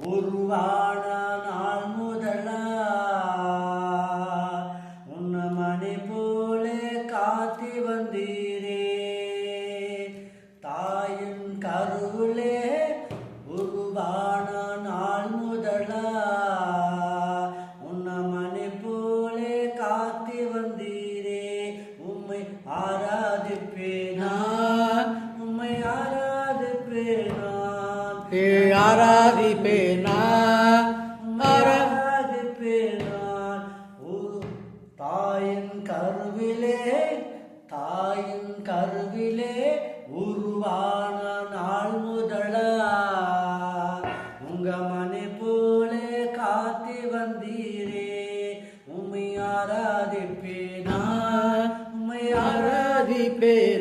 உருவான நாள் முதலா உன்ன மணி போலே காத்தி வந்தீரே. தாயின் கருவிலே உருவான நாள் முதலா உன்ன மணி போலே காத்தி வந்தீரே. உம்மை ஆராதிப்பேனான், உம்மை ஆராதிப்பேனான், ஆராதிப்பேனான், ஆராதிப்பேனான். தாயின் கருவிலே உருவான நாள் முதலா உங்க மணி போலே காத்தி வந்தீரே. உம்மை ஆராதிப்பேனான், உம்மை ஆராதிப்பேனான்.